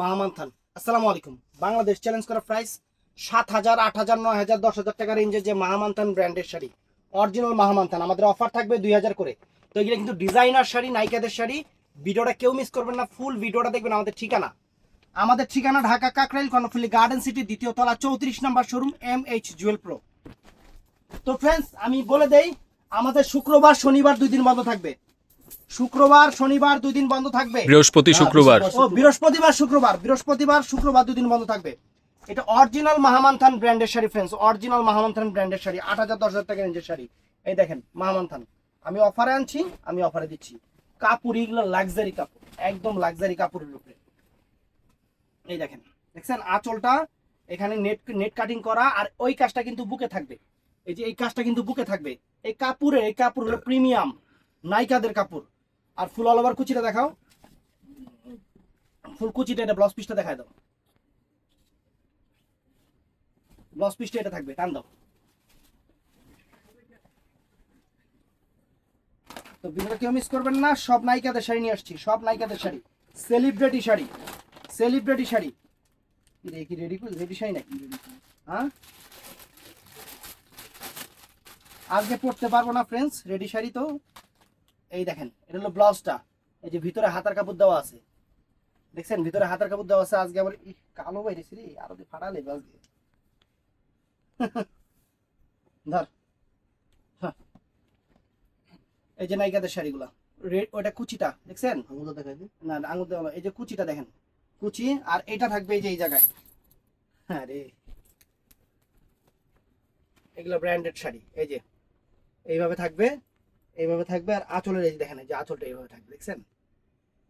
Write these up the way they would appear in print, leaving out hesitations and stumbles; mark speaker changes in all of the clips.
Speaker 1: মাহামান্থান। আসসালামু আলাইকুম। বাংলাদেশ চ্যালেঞ্জ করা প্রাইস 7,000, 8,000, 9,000, 10,000 টাকা রেঞ্জের যে মাহামান্থান ব্র্যান্ডের শাড়ি, অরিজিনাল মাহামান্থান, আমাদের অফার থাকবে 2,000 করে। তো এগুলো কিন্তু ডিজাইনার শাড়ি, নায়িকাদের শাড়ি। ভিডিওটা কেউ মিস করবেন না, ফুল ভিডিওটা দেখবেন। আমাদের ঠিকানা ঢাকা কাকরাইল কর্ণফুলী গার্ডেন সিটি, দ্বিতীয় তলা, 34 নম্বর শোরুম, MH জুয়েল প্রো। তো ফ্রেন্ডস, আমি বলে দেই, আমাদের শুক্রবার শনিবার 2 দিন বন্ধ থাকবে। শুক্রবার শনিবার 2 দিন বন্ধ থাকবে। বৃহস্পতিবার শুক্রবার 2 দিন বন্ধ থাকবে। এটা অরিজিনাল মাহামান্থান ব্র্যান্ডের শাড়ি ফ্রেন্ডস, অরিজিনাল মাহামান্থান ব্র্যান্ডের শাড়ি, 8,000 10,000 টাকা রেঞ্জের শাড়ি। এই দেখেন মাহামান্থান, আমি অফারে আনছি, আমি অফারে দিচ্ছি। কাপড় এগুলো লাক্সারি কাপড়, একদম লাক্সারি কাপড়ের উপরে। এই দেখেন, দেখছেন আঁচলটা এখানে নেট কাটিং করা, আর ওই কাজটা কিন্তু বুকে থাকবে। এই যে এই কাজটা কিন্তু বুকে থাকবে। এই কাপড় হলো প্রিমিয়াম নায়িকাদের কাপড়। আর ফুল অল ওভার কুচিটা দেখাও, ফুল কুচিটা, এটা ব্লাউজ পিসটা দেখায় দাও। ব্লাউজ পিসটা এটা থাকবে, টান দাও। তো ভিডিওটা কেউ মিস করবেন না, সব নায়িকাদের শাড়ি নিয়ে আসছি, সব নায়িকাদের শাড়ি, সেলিব্রিটি শাড়ি, সেলিব্রিটি শাড়ি। কি রেডি শাড়ি নাকি? হ্যাঁ, আজকে পড়তে পারবো না ফ্রেন্ডস রেডি শাড়ি। তো এই দেখেন, এটা হলো ব্লাউজটা। এই যে ভিতরে হাতার কাপড় দেওয়া আছে, দেখছেন ভিতরে হাতার কাপড় দেওয়া আছে। আজকে আবার কালো বাইরেছি রে, আরো ফাটালে আজকে। ধর, হ্যাঁ। এই যে নায়িকাদের শাড়িগুলা, ওইটা কুচিটা দেখছেন, আঙুল দেখাই দিই না, আঙুল দেওয়া, এই যে কুচিটা দেখেন, কুচি। আর এটা থাকবে এই যে এই জায়গায়। হ্যাঁ রে, এগুলো ব্র্যান্ডেড শাড়ি। এই যে এইভাবে থাকবে, এইভাবে থাকবে। আর আঁচলের এই যে দেখেন, এই যে আঁচলটা এইভাবে থাকবে, দেখছেন?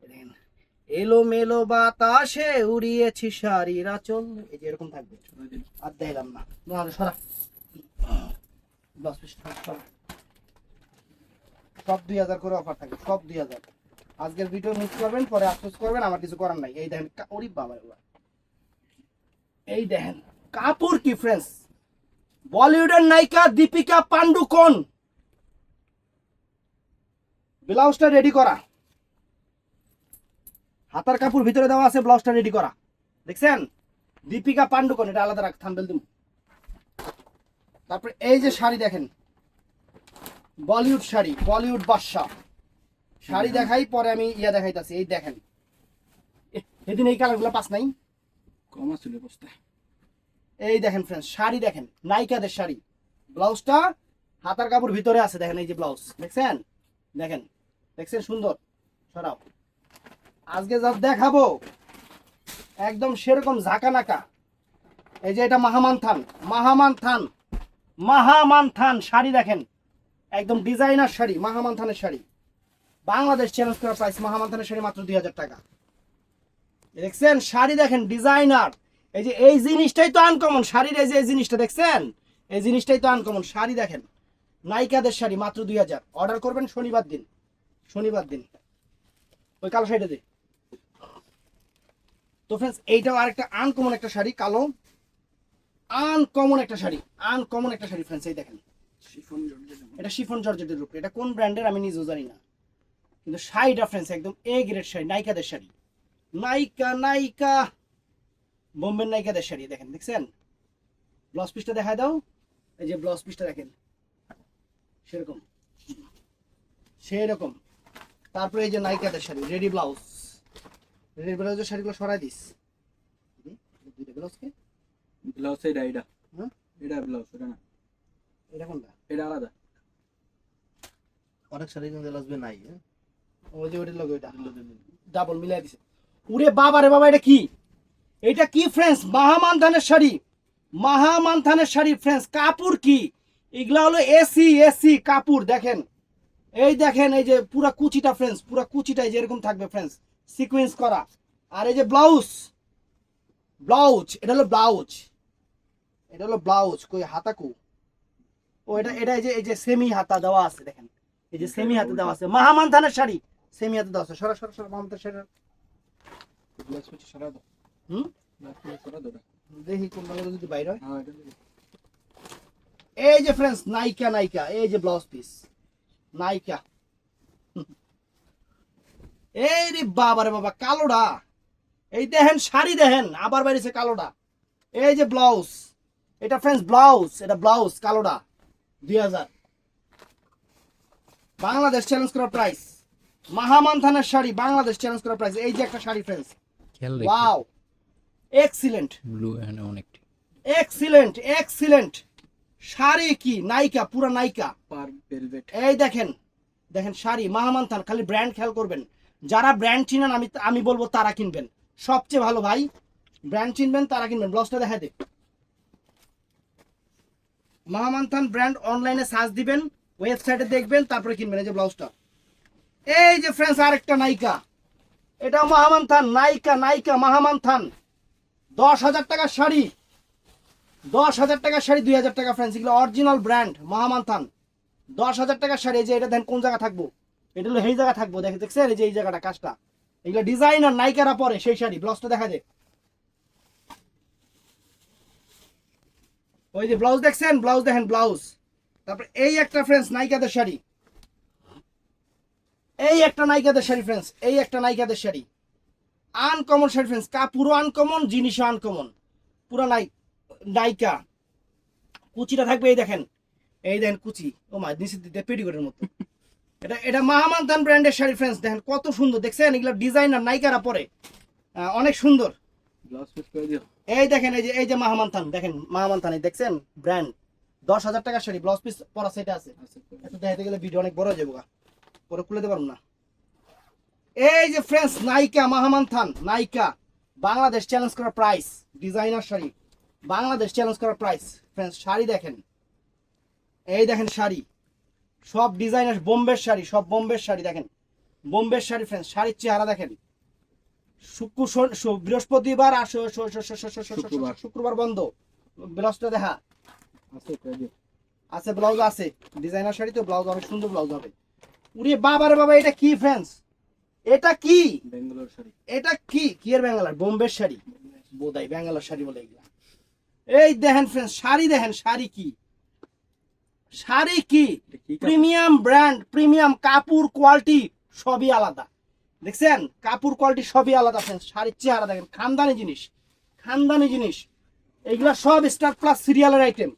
Speaker 1: দেখেন, এলো মেলো বাতাসে উড়িয়েছি শাড়ির আঁচল, এই যে এরকম থাকবে। আর দেখলাম না, সরা সব 2,000 করে অফার থাকবে, সব 2,000। আজকের ভিডিও মিস করবেন, পরে আফসোস করবেন, আমার কিছু করার নাই। এই দেখেন, ওরে বাবা, এই দেখেন কাপড় কি ফ্রেন্ডস, বলিউডের নায়িকা দীপিকা পান্ডুকোন। ব্লাউজটা রেডি করা, হাতার কাপড় ভিতরে দেওয়া আছে, ব্লাউজটা রেডি করা, দেখছেন? দীপিকা পান্ডুকোন, এটা আলাদা রাখ, থাম্বেল দিন। তারপরে এই যে শাড়ি দেখেন, বলিউড শাড়ি, বলিউড বাদশা শাড়ি দেখাই, পরে আমি দেখাইতাছি। এই দেখেন, এদিন এই কালারগুলো পাস নাই, কম ছিল বস্তায়। এই দেখেন ফ্রেন্ডস, শাড়ি দেখেন, নায়িকাদের শাড়ি। ব্লাউজটা হাতার কাপড় ভিতরে আছে, দেখেন এই যে ব্লাউজ, দেখছেন? দেখেন, দেখছেন সুন্দর? সরাও। আজকে যা দেখাবো একদম সেরকম ঝাঁকানাকা। এই যে এটা মাহামান্থান, মাহামান্থান, মাহামান্থান শাড়ি দেখেন, একদম ডিজাইনার শাড়ি, মাহামান্থানের শাড়ি। বাংলাদেশ চ্যালেঞ্জ করা প্রাইস, মাহামান্থানের শাড়ি মাত্র 2,000 টাকা। দেখছেন শাড়ি দেখেন, ডিজাইনার। এই যে এই জিনিসটাই তো আনকমন শাড়ির, এই যে এই জিনিসটা দেখছেন, এই জিনিসটাই তো আনকমন। শাড়ি দেখেন, নায়িকাদের শাড়ি মাত্র 2,000। অর্ডার করবেন শনিবার দিন, শনিবার দিন। ওই কালো শাড়িটা দে। তো ফ্রেন্ডস, এইটাও আরেকটা আনকমন একটা শাড়ি, কালো, আনকমন একটা শাড়ি, আনকমন একটা শাড়ি ফ্রেন্ডস। এই দেখেন, এটা শিফন জর্জেটের উপরে। এটা কোন ব্র্যান্ডের আমি নিজেও জানি না, কিন্তু শাড়িটা ফ্রেন্ডস একদম এ গ্রেড শাড়ি, নায়িকাদের শাড়ি, নায়িকা নায়িকা, বোম্বের নায়িকাদের শাড়ি। দেখেন, দেখছেন? ব্লাউজ পিসটা দেখায় দাও। এই যে ব্লাউজ পিসটা দেখেন, সেরকম সেরকম। তারপরে এই যে নায়িকাদের শাড়ি, রেডি ব্লাউজ, রেডি ব্লাউজের শাড়িগুলো সরাই দিস। দুইটা ব্লাউজকে,
Speaker 2: ব্লাউজ এটা এটা,
Speaker 1: হ্যাঁ
Speaker 2: এটা ব্লাউজ, এটা না,
Speaker 1: এটা কোনটা?
Speaker 2: এটা আলাদা।
Speaker 3: অনেক শাড়ি কিন্তু আসবে নাই।
Speaker 1: ওই যে ওইটার লগে ওইটা ডাবল মিলাই দিছে। উরে বাবা রে বাবা, এটা কি? এটা কি ফ্রেন্ডস? মাহামান্থানের শাড়ি, মাহামান্থানের শাড়ি ফ্রেন্ডস। কাপড় কি এগুলা? হলো এসি এসি কাপড়। দেখেন, এই দেখেন, এই যে পুরা কুচিটা ফ্রেন্ডস, পুরা কুচিটাই যেরকম থাকবে ফ্রেন্ডস, সিকোয়েন্স করা। আর এই যে ব্লাউজ, ব্লাউজ, এটা হলো ব্লাউজ, এটা হলো ব্লাউজ। কই হাতা কো? ও এটা এটা এই যে সেমি হাতা দেওয়া আছে, দেখেন এই যে সেমি হাতে দেওয়া আছে। মাহামান্থানের শাড়ি সেমি হাতে দেওয়া আছে। সরা সরা সরা, মাহামান্থানের শাড়ি
Speaker 2: ব্লাউজ পিস সরা দাও।
Speaker 1: হুম,
Speaker 2: ব্লাউজ পিস সরা দাও।
Speaker 1: দেখি কোন ভালো যদি বাইরে হয়।
Speaker 2: হ্যাঁ, এটা
Speaker 1: এই যে ফ্রেন্ডস, নায়িকা নায়িকা, এই যে ব্লাউজ পিস, নায়িকা। এই রে বাবা রে বাবা, কালোটা এই দেখেন শাড়ি দেখেন, আবার বেরিয়েছে কালোটা। এই যে ব্লাউজ, এটা ফ্রেন্ডস ব্লাউজ, এটা ব্লাউজ কালোটা 2000। বাংলাদেশ চ্যালেঞ্জ করা প্রাইস, মাহামান থানের শাড়ি বাংলাদেশ চ্যালেঞ্জ করা প্রাইস। এই যে একটা শাড়ি ফ্রেন্ডস,
Speaker 3: খেয়াল
Speaker 1: ওয়াও এক্সিলেন্ট,
Speaker 3: ব্লু এখানে অনেকটি
Speaker 1: এক্সিলেন্ট, এক্সিলেন্ট শাড়ি। কি নায়িকা, পুরা নায়িকা।
Speaker 2: পার ভেলভেট।
Speaker 1: এই দেখেন, দেখেন শাড়ি মাহামান থান। খালি ব্র্যান্ড খেয়াল করবেন, যারা ব্র্যান্ড চিনেন আমি বলবো তারা কিনবেন, সবচেয়ে ভালো ভাই। ব্র্যান্ড চিনবেন তারা কিনবেন। ব্লাউজটা দেখা দে, মাহামান থান ব্র্যান্ড। অনলাইনে সার্চ দিবেন, ওয়েবসাইটে দেখবেন, তারপরে কিনবেন। এই যে ব্লাউজটা, এই যে ফ্রেন্ডস আরেকটা নায়িকা, এটাও মাহামান থান নায়িকা, নায়িকা মাহামান থান। 10,000 টাকার শাড়ি, 10,000 টাকার শাড়ি, 2,000 টাকা ফ্রেন্ডস। এগুলো অরিজিনাল ব্র্যান্ড মাহামান থান। 10,000 টাকার শাড়ি। এই যে এটা দেখেন কোন জায়গা থাকবো, এটা হলো এই জায়গা থাকবো। দেখছেন এই যে এই জায়গাটা কাজটা, এগুলো ডিজাইনার নায়িকারা পরে সেই শাড়ি। ব্লাউজটা দেখা যায়, ওই যে ব্লাউজ দেখছেন, ব্লাউজ দেখেন ব্লাউজ। তারপরে এই একটা ফ্রেন্ডস নায়িকাদের শাড়ি, এই একটা নায়িকাদের শাড়ি ফ্রেন্ডস, এই একটা নায়িকাদের শাড়ি। আনকমন শাড়ি ফ্রেন্ডস, কাপড়ও আনকমন, জিনিসও আনকমন, পুরা নায়িকা। কুচিটা থাকবে এই দেখেন, এই দেখেন কুচি, ও মা নিচে দিতে পেটিকোটের মতো। এটা মাহামান থান ব্র্যান্ডের শাড়ি ফ্রেন্ডস। দেখেন কত সুন্দর, দেখছেন এগুলো ডিজাইনার নায়িকারা পরে, অনেক সুন্দর।
Speaker 2: ব্লাউজ পিস করে দিও।
Speaker 1: এই দেখেন, এই যে মাহামান থান, দেখেন মাহামান থান, এই দেখছেন ব্র্যান্ড। 10,000 টাকার শাড়ি, ব্লাউজ পিস পরা সেটা আছে।
Speaker 2: আচ্ছা করে
Speaker 1: এত দেখাতে গেলে ভিডিও অনেক বড় হয়ে যাবো, পরে খুলে দিতে পারবো না। এই যে ফ্রেন্ডস নায়িকা মাহামান থান, নায়িকা বাংলাদেশ চ্যালেঞ্জ করার price, designer sari Bangladesh challenge করার প্রাইস ফ্রেন্ডস। শাড়ি দেখেন, এই দেখেন শাড়ি, সব ডিজাইনার বোম্বের শাড়ি, সব বোম্বের শাড়ি। দেখেন বোম্বের শাড়ি ফ্রেন্ডস, শাড়ির চেহারা দেখেন। বৃহস্পতিবার আর শুক্রবার বন্ধ। ব্লাউজটা দেখা
Speaker 2: আচ্ছা করে দিও।
Speaker 1: আছে, ব্লাউজ আছে, ডিজাইনার শাড়ি তো ব্লাউজ অনেক সুন্দর ব্লাউজ হবে। উরে বাবা রে বাবা, এটা কি ফ্রেন্ডস, এটা কি,
Speaker 2: বেঙ্গালোর শাড়ি।
Speaker 1: এটা কি, কি এর ব্যাঙ্গালোর, বোম্বের শাড়ি বোধহয়, ব্যাঙ্গালোর শাড়ি বলে এগুলা। এই দেখেন ফ্রেন্ডস শাড়ি দেখেন, শাড়ি কি, শাড়ি কি,
Speaker 2: এটা কি কাপড়?
Speaker 1: প্রিমিয়াম ব্র্যান্ড, প্রিমিয়াম কাপড় কোয়ালিটি সবই আলাদা। দেখছেন কাপড় কোয়ালিটি সবই আলাদা ফ্রেন্ডস। শাড়ির চেহারা দেখেন, খানদানি জিনিস, খানদানি জিনিস। এইগুলা সব স্টার প্লাস সিরিয়ালের আইটেম,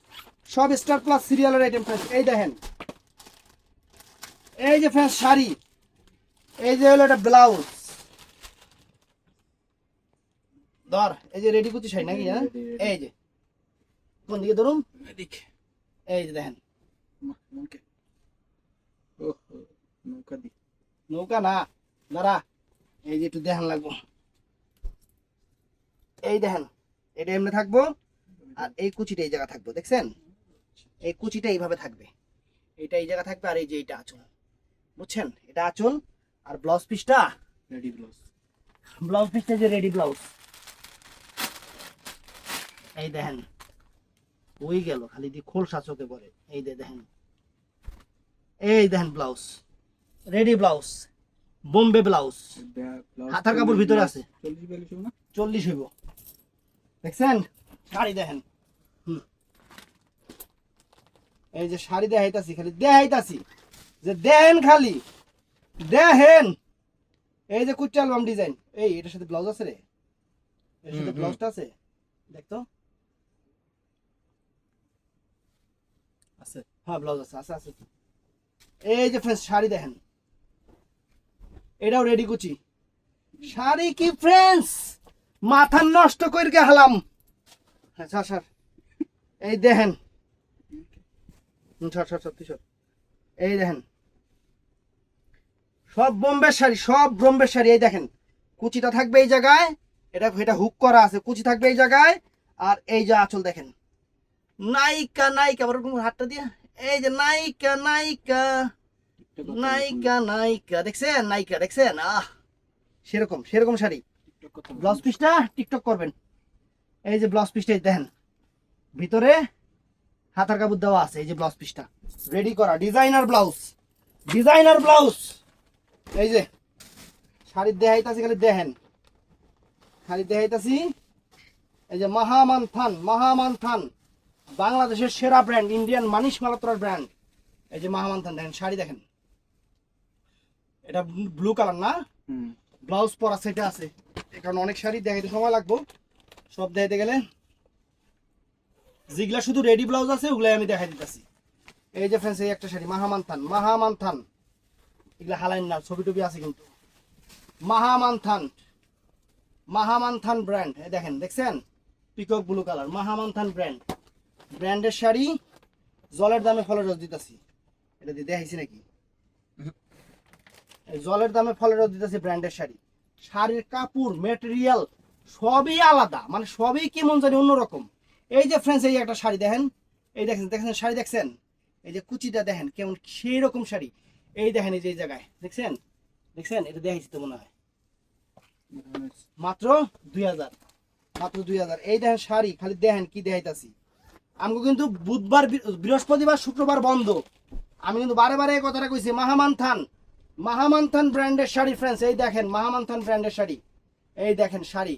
Speaker 1: সব স্টার প্লাস সিরিয়ালের আইটেম ফ্রেন্ডস। এই দেখেন, এই যে ফ্রেন্ডস শাড়ি, এই যে হলো এটা ব্লাউজ। ধর এই যে রেডি কুচি শাড়ি নাকি, হ্যাঁ এই যে কোন দিকে ধরুন,
Speaker 2: এদিকে।
Speaker 1: এই যে দেখেন।
Speaker 2: মনকে ওহো নৌকা দি।
Speaker 1: নৌকা না, দাঁড়া, এই যে একটু দেখেন লাগবো। এই দেখেন, এটা এমনি থাকবো, আর এই কুচিটা এই জায়গা থাকবো। দেখছেন এই কুচিটা এইভাবে থাকবে, এইটা এই জায়গা থাকবে, আর এই যে এইটা আঁচল, বুঝছেন, এটা আঁচল। আর ব্লাউজ পিসটা,
Speaker 2: রেডি ব্লাউজ।
Speaker 1: ব্লাউজ পিসটা যে রেডি ব্লাউজ, এই দেখেন ওই গেল, খালি দিয়ে খোলসা চোখে পড়ে। এই দেখেন, এই দেখেন blouse, ready blouse, Bombay blouse. হাতার কাপড় ভিতরে আছে,
Speaker 2: 40 না
Speaker 1: 40 হইব। দেখছেন শাড়ি দেখেন, এই যে শাড়ি দেখাইতাছি, খালি দেখাইতাছি যে দেখেন, খালি দেখেন। এই যে কুচ্চা অ্যালবাম ডিজাইন, এই এটার সাথে ব্লাউজ আছে রে, এর সাথে ব্লাউজটা আছে, দেখতো
Speaker 2: আছে।
Speaker 1: হ্যাঁ ব্লাউজ আছে, আছে আছে। এই যে ফ্রেন্ডস শাড়ি দেখেন, এটাও রেডি কুচি শাড়ি। কি ফ্রেন্ডস মাথা নষ্ট করে গেলাম। হ্যাঁ স্যার স্যার, এই দেখেন, স্যার স্যার সত্যি স্যার, এই দেখেন সব বোম্বের শাড়ি, সব বোম্বের শাড়ি। এই দেখেন কুচিটা থাকবে এই জায়গায়, এটা হুক করা আছে, কুচি থাকবে এই জায়গায়, আর এই যে আঁচল দেখেন। নায়িকা, নায়িকা আবার হাতটা দিয়ে, এই যে নায়িকা, নায়িকা, নায়িকা, নায়িকা। দেখছেন নায়িকা, দেখছেন সেরকম সেরকম শাড়ি। ব্লাউজ পিসটা টিকটক করবেন। এই যে ব্লাউজ পিসটা দেখেন, ভিতরে হাতার কাপড় দেওয়া আছে। এই যে ব্লাউজ পিসটা রেডি করা, ডিজাইনার ব্লাউজ, ডিজাইনার ব্লাউজ। এই যে শাড়ি দেখাইতাছি, খালি দেখেন, খালি দেখাইতাছি। এই যে মাহামান থান, মাহামান থান বাংলাদেশের সেরা ব্র্যান্ড, ইন্ডিয়ান মানিশ মালাত্রার ব্র্যান্ড। এই যে মাহামান থান দেখেন, শাড়ি দেখেন, এটা ব্লু কালার না, ব্লাউজ পরা সেটা আছে। কারণ অনেক শাড়ি দেখাইতে সময় লাগবো, সব দেখাইতে গেলে। যেগুলা শুধু রেডি ব্লাউজ আছে ওগুলাই আমি দেখাই দিতেছি। এই যে ফ্রেন্ডস, এই একটা শাড়ি মাহামান্থান, মাহামান্থান, এগুলা হালাইন না, ছবি টবি আছে কিন্তু। মাহামান্থান, মাহামান্থান ব্র্যান্ড, এই দেখেন, দেখছেন পিকক ব্লু কালার, মাহামান্থান ব্র্যান্ড, ব্র্যান্ডের শাড়ি জলের দামে ফলের রস দিতেছি। এটা দিয়ে দেখাইছি নাকি? এই জলের দামে ফলের রস দিতেছি, ব্র্যান্ডের শাড়ি। শাড়ির কাপড় মেটেরিয়াল সবই আলাদা, মানে সবই কেমন জানি অন্যরকম। এই যে ফ্রেন্ডস, এই একটা শাড়ি দেখেন, এই দেখেন, দেখেন শাড়ি দেখছেন, এই যে কুচিটা দেখেন কেমন, সেই রকম শাড়ি। এই দেখেন, এই যে এই জায়গায় দেখছেন, দেখছেন, এটা দেখাইছি তো মনে হয়, মাত্র 2000, মাত্র 2000। এই দেখেন শাড়ি, খালি দেখেন কি দেখাইতাছি। আমাকে কিন্তু বুধবার, বৃহস্পতিবার, শুক্রবার বন্ধ। আমি কিন্তু বারে বারে এই কথাটা কইছি। মাহামান্থান, মাহামান্থান ব্র্যান্ডের শাড়ি ফ্রেন্ডস, এই দেখেন মাহামান্থান ব্র্যান্ডের শাড়ি। এই দেখেন শাড়ি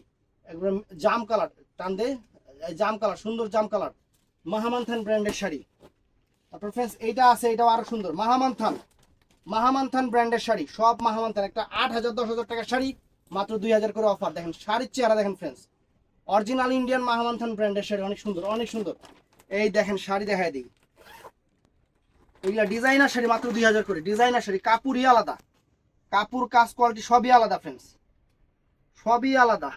Speaker 1: একদম জাম কালার, টান দে, জাম কালার, সুন্দর জাম কালার, মাহামান্থান ব্র্যান্ডের শাড়ি। তারপর ফ্রেন্ডস এইটা আছে, এটাও আরো সুন্দর, মাহামান্থান, মাহামান্থান ব্র্যান্ডের শাড়ি, সব মাহামান্থান। একটা 8000 10,000 টাকার শাড়ি, মাত্র 2000 করে অফার। দেখেন শাড়ির চেহারা দেখেন ফ্রেন্ডস, অরিজিনাল ইন্ডিয়ান মাহামান্থান ব্র্যান্ডের শাড়ি, অনেক সুন্দর, অনেক সুন্দর। এই দেখেন শাড়ি দেখায় দিই, এগুলা ডিজাইনার শাড়ি, মাত্র 2000 করে। ডিজাইনার শাড়ি, কাপড়ই আলাদা, কাপড় কাজ কোয়ালিটি সবই আলাদা ফ্রেন্ডস, সবই আলাদা।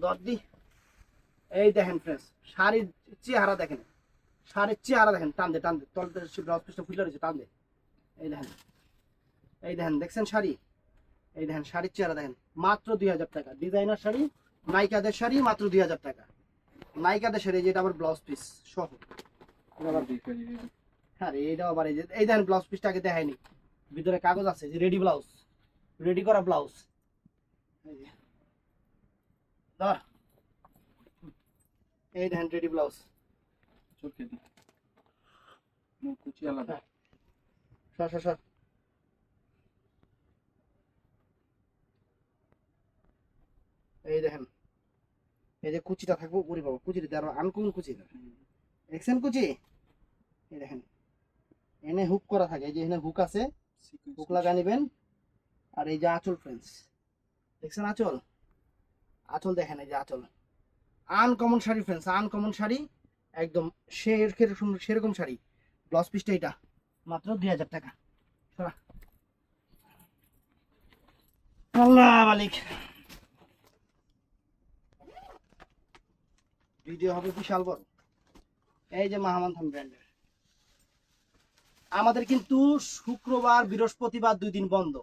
Speaker 1: দর্দি, এই দেখেন ফ্রেন্ডস, শাড়ির চেহারা দেখেন, শাড়ির চেহারা দেখেন, টান দে, টান দে, তলতে ব্লাউজ পিসটা ফুলে রয়েছে, টান দে। এই দেখেন, এই দেখেন, দেখছেন শাড়ি, এই দেখেন শাড়ির চেহারা দেখেন, মাত্র 2000 টাকা। ডিজাইনার শাড়ি, নাইকাদের শাড়ি, মাত্র 2000 টাকা। নাইকাদের শাড়ি, যেটা আবার ব্লাউজ পিস সহ। হ্যাঁ, এইটাও আবার এই যে, এই দেখেন ব্লাউজ পিসটা আগে দেখায়নি, ভিতরে কাগজ আছে, যে রেডি ব্লাউজ, রেডি করা ব্লাউজ। এই যে ধর, এই দেখেন রেডি ব্লাউজ।
Speaker 2: চোখে দি কুচি আলাদা।
Speaker 1: সর সর সর, এই দেখেন, এই যে কুচিটা থাকবো, পুরি পাবো, কুচিটা আরো আনকমন কুচি, দেখছেন কুচি? এই দেখেন, এনে হুক করা থাকে, এই যে এখানে হুক আছে, হুক লাগা নিবেন। আর এই যে আঁচল ফ্রেন্ডস, দেখছেন আঁচল, আঁচল দেখেন, এই যে আঁচল, uncommon sari friends, uncommon sari, একদম সেরকম শাড়ি। ব্লাউজ পিসটা এটা, মাত্র 2000 টাকা। সরা। আল্লাহ মালিক, ভিডিও হবে বিশাল বড়। এই যে মাহামান্থান ব্র্যান্ডের, আমাদের কিন্তু শুক্রবার, বৃহস্পতিবার 2 দিন বন্ধ।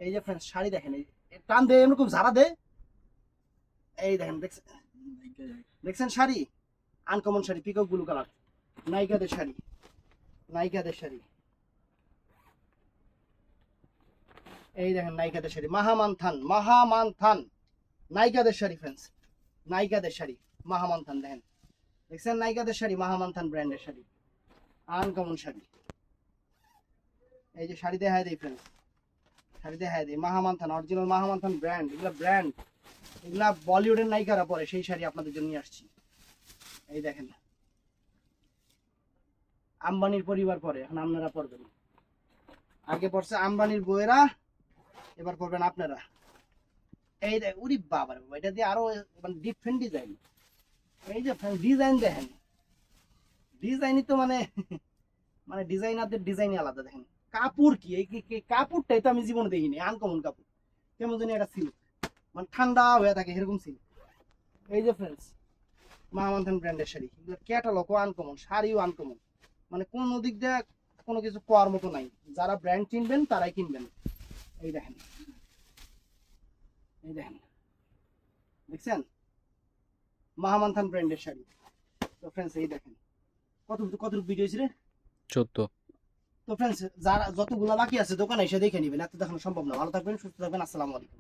Speaker 1: এই যে ফ্রেন্ডস শাড়ি দেখেন, এই টান দে, এরকম ঝাড়া দে, এই দেখেন, দেখছেন, দেখছেন sari, uncommon sari, peacock blue colour, নাইকাদের শাড়ি, নাইকাদের শাড়ি। এই দেখেন নাইকাদের শাড়ি, মাহামান্থান, মাহামান্থান, নাইকাদের শাড়ি ফ্রেন্ডস, নাইকাদের শাড়ি, মাহামান্থান দেখেন, দেখছেন নাইকাদের শাড়ি, মাহামান্থান ব্র্যান্ডের শাড়ি, আনকমন শাড়ি। এই যে শাড়ি দেখায় দেই ফ্রেন্ডস, শাড়ি দেখায় দেই, মাহামান্থান, অরিজিনাল মাহামান্থান ব্র্যান্ড, এগুলা ব্র্যান্ড, এগুলা বলিউডের নায়িকারা পরে, সেই শাড়ি আপনাদের জন্য নিয়ে আসছি। এই দেখেন, আম্বানির পরিবার পরে, এখন আপনারা পরবেন। আগে পড়ছে আম্বানির বউয়েরা, এবার পড়বেন আপনারা। এই দেখ, উরি বাবার বাবা, এটা দিয়ে আরো মানে ডিফারেন্ট ডিজাইন। এই যে ডিজাইন দেখেন, ডিজাইনই তো মানে মানে ডিজাইনারদের ডিজাইনই আলাদা। দেখেন কাপড় কি, এই কাপড়টাই তো আমি জীবনে দেখিনি, আনকমন কাপড়, কেমন জানি একটা সিল্ক, মানে ঠান্ডা হয়ে থাকে এরকম সিল্ক। এই যে ফ্রেন্ডস, মাহামান্থান ব্র্যান্ডের শাড়ি, ক্যাটালগও আনকমন, শাড়িও আনকমন, মানে কোনো দিক দিয়ে কোনো কিছু পাওয়ার মতো নাই। যারা ব্র্যান্ড চিনবেন তারাই কিনবেন। এই দেখেন, এই দেখেন, দেখছেন মাহামান্থান ব্র্যান্ডের শাড়ি। তো ফ্রেন্ডস এই দেখেন, কত ভিডিও হয়েছে রে?
Speaker 2: 14।
Speaker 1: তো ফ্রেন্ডস, যারা যতগুলো বাকি আছে দোকানে এসে দেখে নেবেন, এত দেখানো সম্ভব না। ভালো থাকবেন, সুস্থ থাকবেন, আসসালামু আলাইকুম।